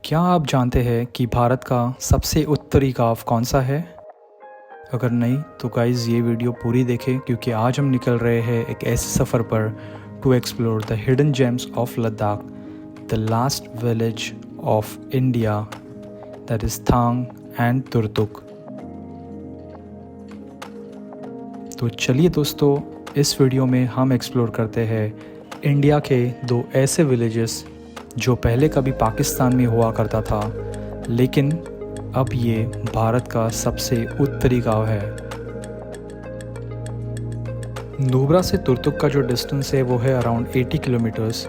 क्या आप जानते हैं कि भारत का सबसे उत्तरी गाँव कौन सा है? अगर नहीं तो गाइज़ ये वीडियो पूरी देखें क्योंकि आज हम निकल रहे हैं एक ऐसे सफ़र पर to explore the hidden gems of Ladakh, the last village of India that is Thang and Turtuk. तो चलिए दोस्तों, इस वीडियो में हम एक्सप्लोर करते हैं इंडिया के दो ऐसे विलेजेस जो पहले कभी पाकिस्तान में हुआ करता था, लेकिन अब ये भारत का सबसे उत्तरी गांव है। नुब्रा से तुरतुक का जो डिस्टेंस है वो है अराउंड 80 किलोमीटर्स।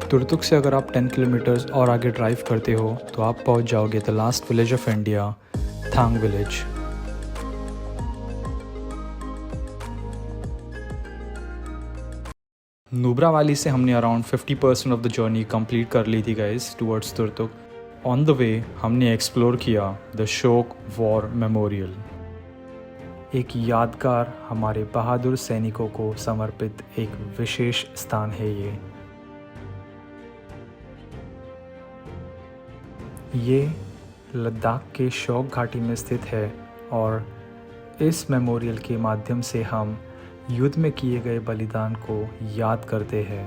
तुरतुक से अगर आप 10 किलोमीटर्स और आगे ड्राइव करते हो तो आप पहुंच जाओगे the last village of India, Thang village. Nubra valley से हमने around 50% of the journey complete कर ली थी guys towards Turtuk. On the way हमने एक्सप्लोर किया द शोक वॉर मेमोरियल, एक यादगार हमारे बहादुर सैनिकों को समर्पित एक विशेष स्थान है ये लद्दाख के शोक घाटी में स्थित है और इस मेमोरियल के माध्यम से हम युद्ध में किए गए बलिदान को याद करते हैं।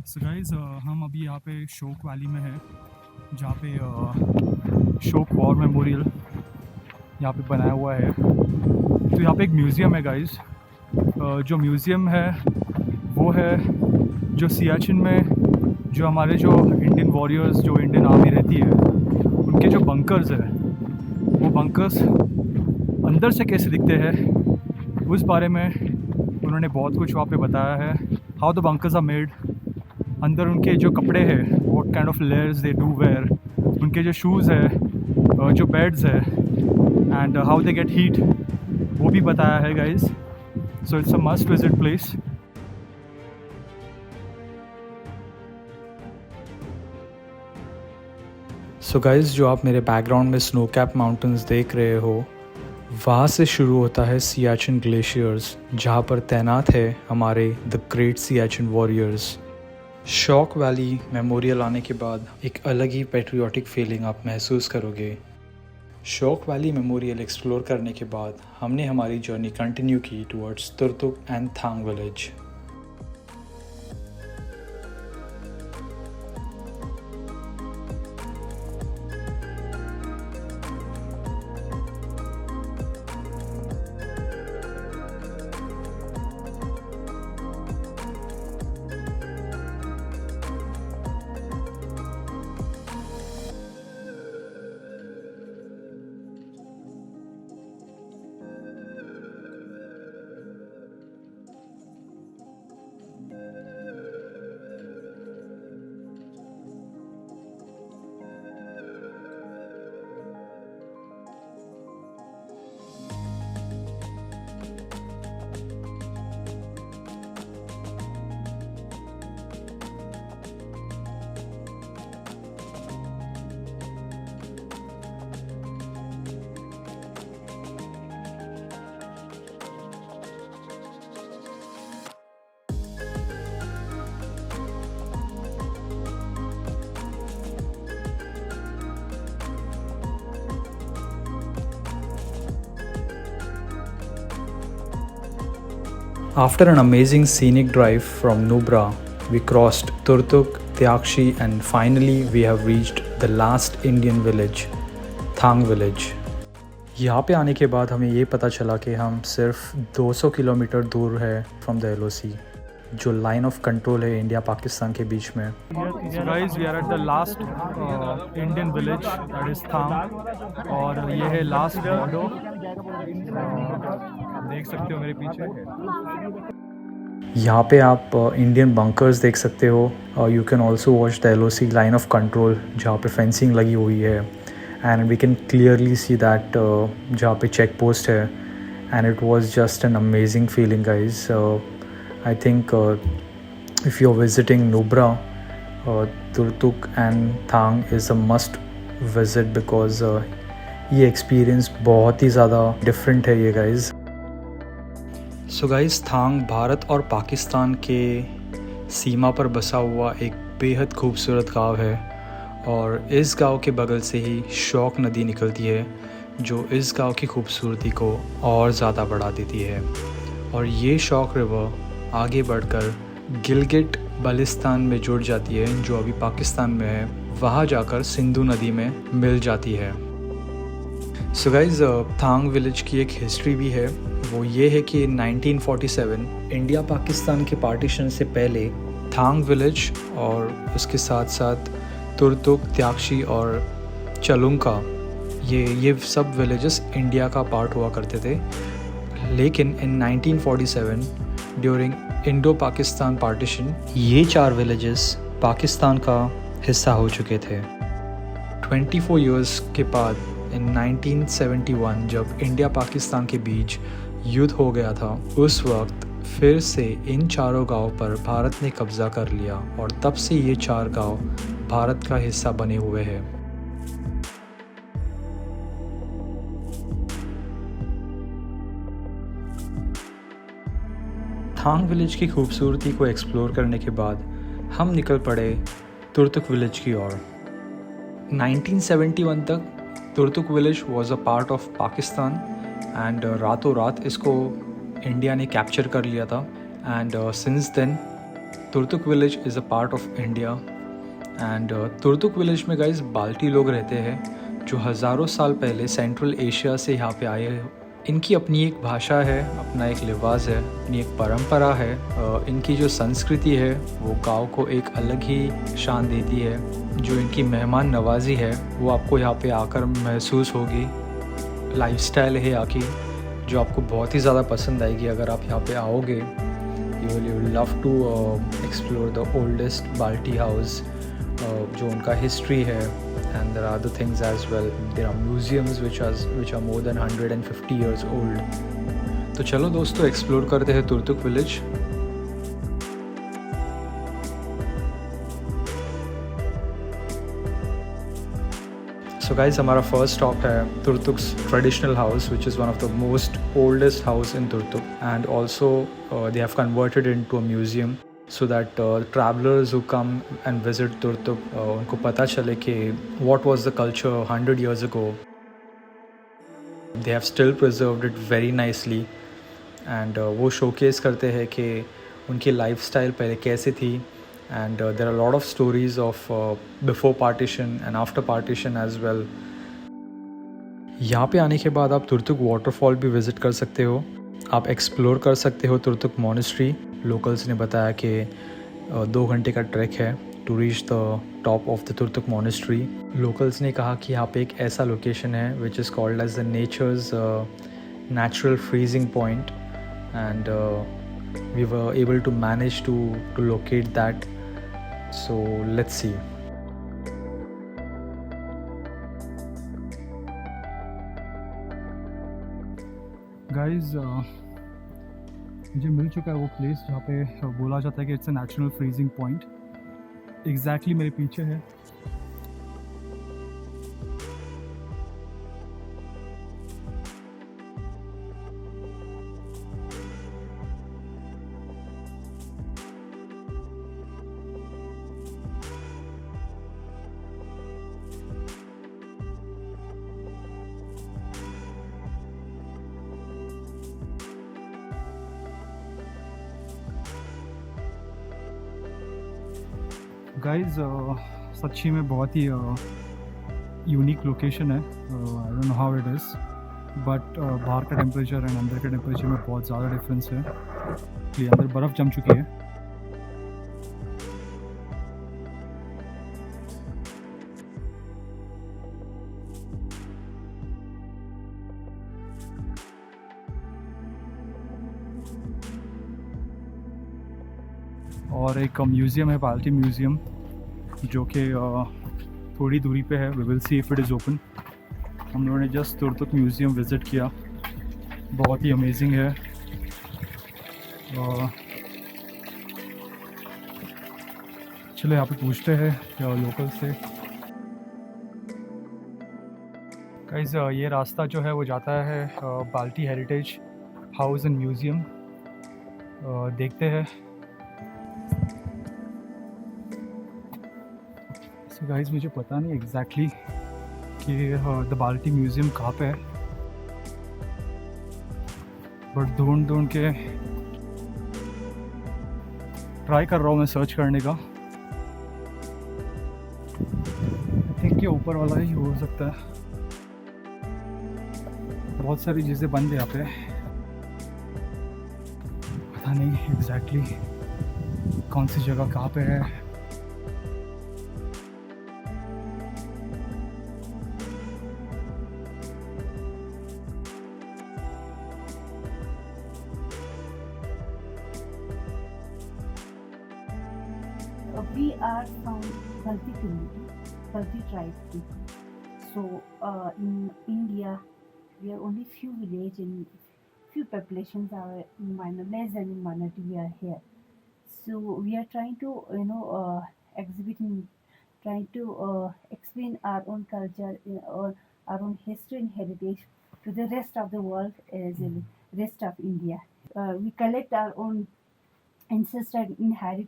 सो गाइस, हम अभी यहाँ पे शोक वैली में हैं, जहाँ पे शोक वॉर मेमोरियल यहाँ पे बनाया हुआ है। तो यहाँ पे एक म्यूज़ियम है गाइस। जो म्यूज़ियम है वो है जो सियाचिन में जो हमारे जो इंडियन वॉरियर्स, जो इंडियन आर्मी रहती है, उनके जो बंकर्स है, वो बंकर्स अंदर से कैसे दिखते हैं उस बारे में उन्होंने बहुत कुछ वहाँ पे बताया है। How the bunkers are made, अंदर उनके जो कपड़े हैं, what kind of layers they do wear, उनके जो शूज़ है, जो बेड्स है, and how they get heat, वो भी बताया है guys. So it's a must visit place. So guys, जो आप मेरे बैकग्राउंड में स्नो कैप माउंटेन्स देख रहे हो, वहाँ से शुरू होता है सियाचिन ग्लेशियर्स, जहाँ पर तैनात है हमारे द ग्रेट सियाचिन वॉरियर्स। शोक वैली मेमोरियल आने के बाद एक अलग ही पैट्रियोटिक फीलिंग आप महसूस करोगे। शोक वैली मेमोरियल एक्सप्लोर करने के बाद हमने हमारी जर्नी कंटिन्यू की towards Turtuk and Thang village. After an amazing scenic drive from Nubra, we crossed Turtuk, Tyakshi, and finally we have reached the last Indian village, Thang village. यहाँ पे आने के बाद हमें ये पता चला कि हम सिर्फ 200 किलोमीटर दूर है फ्रॉम द LOC, जो लाइन ऑफ कंट्रोल है इंडिया पाकिस्तान के बीच में। So guys, we are at the last Indian village, that is Thang, और ये है लास्ट बॉर्डर। आप देख सकते हो मेरे पीछे। यहाँ पे आप इंडियन बंकर्स देख सकते हो। You can also watch the LOC line of control, जहाँ पे फेंसिंग लगी हुई है, and we can clearly see that जहाँ पे चेक पोस्ट है, and it was just an amazing feeling, guys. I think if you're visiting Nubra, Turtuk and Thang is a must visit because ये experience बहुत ही ज़्यादा different है ये guys. So guys, थांग भारत और पाकिस्तान के सीमा पर बसा हुआ एक बेहद खूबसूरत गांव है और इस गांव के बगल से ही शौक नदी निकलती है जो इस गांव की खूबसूरती को और ज़्यादा बढ़ा देती है. और ये शौक रिवर आगे बढ़कर गिलगिट बल्तिस्तान में जुड़ जाती है जो अभी पाकिस्तान में है. वहाँ जाकर सिंधु नदी में मिल जाती है. सो गाइज़, थांग विलेज की एक हिस्ट्री भी है. वो ये है कि 1947 इंडिया पाकिस्तान के पार्टीशन से पहले थांग विलेज और उसके साथ साथ तुर्तुक, त्याक्षी और चलुंका ये सब विलेजेस इंडिया का पार्ट हुआ करते थे. लेकिन इन 1947 ड्यूरिंग इंडो पाकिस्तान पार्टीशन ये 4 विलेजेस पाकिस्तान का हिस्सा हो चुके थे. 24 इयर्स के बाद इन 1971 जब इंडिया पाकिस्तान के बीच युद्ध हो गया था, उस वक्त फिर से इन चारों गांव पर भारत ने कब्ज़ा कर लिया और तब से ये 4 गांव भारत का हिस्सा बने हुए हैं. थांग विलेज की खूबसूरती को एक्सप्लोर करने के बाद हम निकल पड़े तुर्तुक विलेज की ओर. 1971 तक Turtuk village was a part of Pakistan and रातों रात इसको इंडिया ने कैप्चर कर लिया था. And since then Turtuk village is a part of India. And Turtuk village में गाइस बाल्टी लोग रहते हैं जो हज़ारों साल पहले सेंट्रल एशिया से यहाँ पे आए हैं. इनकी अपनी एक भाषा है, अपना एक लिबास है, अपनी एक परंपरा है. इनकी जो संस्कृति है वो गाँव को एक अलग ही शान देती है. जो इनकी मेहमान नवाजी है वो आपको यहाँ पे आकर महसूस होगी. लाइफस्टाइल है यहाँ की जो आपको बहुत ही ज़्यादा पसंद आएगी अगर आप यहाँ पे आओगे. You will love to explore the oldest Balti house जो उनका हिस्ट्री है. And there are other things as well. There are museums which are more than 150 years old. तो चलो दोस्तों, एक्सप्लोर करते हैं तुर्तुक विलेज. सो गाइस, हमारा फर्स्ट स्टॉप है Turtuk's traditional house which is one of the most oldest house in Turtuk. And also they have converted into a museum so that travelers who come and visit Turtuk उनको पता चले कि what was the culture 100 years ago. They have still preserved it very nicely and वो showcase करते हैं कि उनकी lifestyle पहले कैसे थी. And there are a lot of stories of before partition and after partition as well. यहाँ पे आने के बाद आप तुर्तुक वाटरफॉल भी विज़िट कर सकते हो. आप एक्सप्लोर कर सकते हो तुर्तुक मॉनेस्ट्री. लोकल्स ने बताया कि 2 घंटे का ट्रैक है to reach the top of the Turtuk monastery. Locals ने कहा कि यहाँ पे एक ऐसा लोकेशन है which is called as the nature's natural freezing point and we were able to manage to locate that. So let's see. Guys, मुझे मिल चुका है वो प्लेस जहाँ पे बोला जाता है कि it's a natural freezing point. Exactly मेरे पीछे है. गाइस, सच्ची में बहुत ही यूनिक लोकेशन है. I don't know how it is but बाहर का टेम्परेचर एंड अंदर के टेम्परेचर में बहुत ज़्यादा डिफरेंस है. ये अंदर बर्फ़ जम चुकी है. और एक म्यूज़ियम है, बाल्टी म्यूज़ियम, जो कि थोड़ी दूरी पे है. We will see if it is open. हम लोगों ने जस्ट तुर्तुक म्यूज़ियम विज़िट किया बहुत ही अमेजिंग है। चलो यहाँ पे पूछते हैं लोकल से। गाइस ये रास्ता जो है वो जाता है बाल्टी हेरिटेज हाउस एंड म्यूज़ियम। देखते हैं। सो गाइस मुझे पता नहीं एग्जैक्टली कि द बाल्टी म्यूज़ियम कहाँ पे है, बट ढूंढ के ट्राई कर रहा हूँ मैं सर्च करने का। आई थिंक ये ऊपर वाला ही हो सकता है। बहुत सारी चीज़ें बंद है यहाँ पे, पता नहीं एग्जैक्टली कौन सी जगह कहाँ पे है। We are from Balti community, Balti tribe people. So in India, we are only few village and few populations are minor, less than minority. We are here, so we are trying to exhibit and trying to explain our own culture or our own history and heritage to the rest of the world as in rest of India. We collect our own ancestors inherit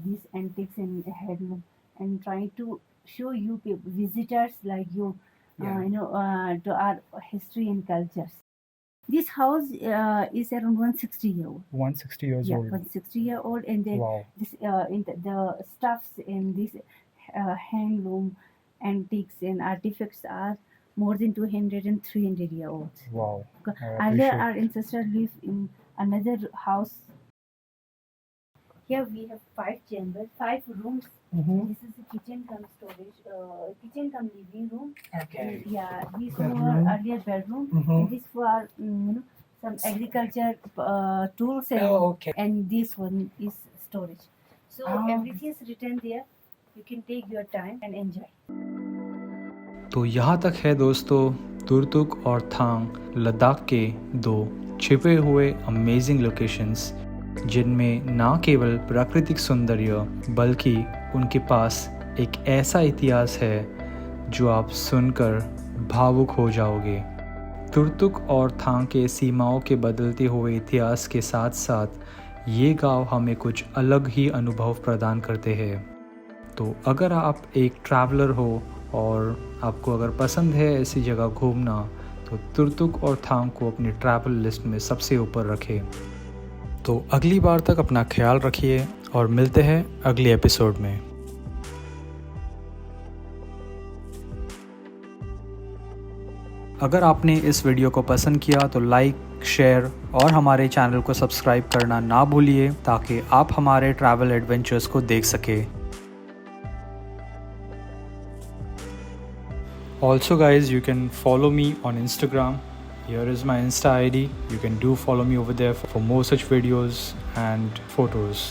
these antiques and heirloom and try to show you visitors like you, to our history and cultures. This house is around 160-year-old. 160 years Yeah, old. 160-year-old, and then Wow. this in the stuffs in this handloom antiques and artifacts are more than 200 and 300-year-old. Wow. Earlier, our ancestors lived in another house. Here we have 5 chambers, 5 rooms. This is the kitchen cum storage, kitchen cum living room. Okay. Yeah, these Bedroom. were earlier bedroom. And this for some agriculture tools and, okay. and this one is storage. So Oh. everything is written there. You can take your time and enjoy. तो यहाँ तक है दोस्तों तुर्तुक और थांग लद्दाख के दो छिपे हुए अमेजिंग लोकेशंस, जिनमें ना केवल प्राकृतिक सौंदर्य बल्कि उनके पास एक ऐसा इतिहास है जो आप सुनकर भावुक हो जाओगे। तुर्तुक और थांग के सीमाओं के बदलते हुए इतिहास के साथ साथ ये गांव हमें कुछ अलग ही अनुभव प्रदान करते हैं। तो अगर आप एक ट्रैवलर हो और आपको अगर पसंद है ऐसी जगह घूमना, तो तुर्तुक और थांग को अपनी ट्रैवल लिस्ट में सबसे ऊपर रखें। तो अगली बार तक अपना ख्याल रखिए और मिलते हैं अगले एपिसोड में। अगर आपने इस वीडियो को पसंद किया तो लाइक, शेयर और हमारे चैनल को सब्सक्राइब करना ना भूलिए ताकि आप हमारे ट्रैवल एडवेंचर्स को देख सके। Also guys, you can follow me on Instagram. Here is my Insta ID. You can follow me over there for more such videos and photos.